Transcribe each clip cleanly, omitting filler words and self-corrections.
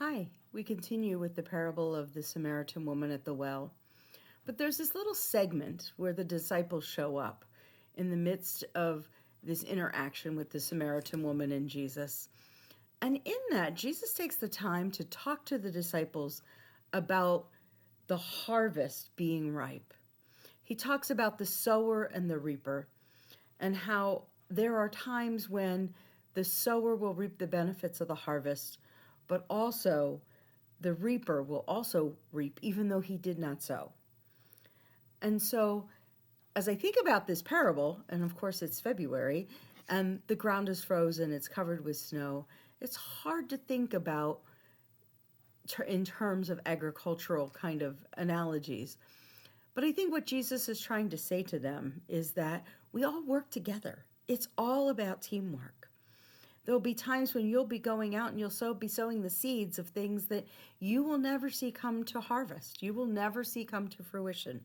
Hi, we continue with the parable of the Samaritan woman at the well. But there's this little segment where the disciples show up in the midst of this interaction with the Samaritan woman and Jesus. And in that, Jesus takes the time to talk to the disciples about the harvest being ripe. He talks about the sower and the reaper and how there are times when the sower will reap the benefits of the harvest, but also the reaper will also reap even though he did not sow. And so as I think about this parable, and of course it's February, and the ground is frozen, it's covered with snow, it's hard to think about in terms of agricultural kind of analogies. But I think what Jesus is trying to say to them is that we all work together. It's all about teamwork. There'll be times when you'll be going out and you'll be sowing the seeds of things that you will never see come to harvest. You will never see come to fruition.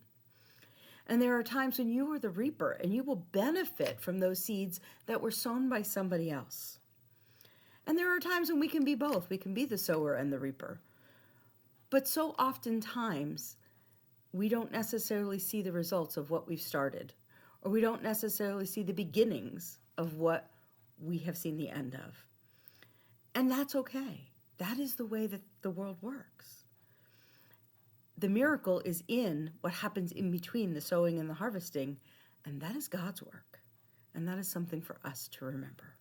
And there are times when you are the reaper and you will benefit from those seeds that were sown by somebody else. And there are times when we can be both. We can be the sower and the reaper. But so oftentimes, we don't necessarily see the results of what we've started, or we don't necessarily see the beginnings of what we have seen the end of. And that's okay. That is the way that the world works. The miracle is in what happens in between the sowing and the harvesting, and that is God's work. And that is something for us to remember.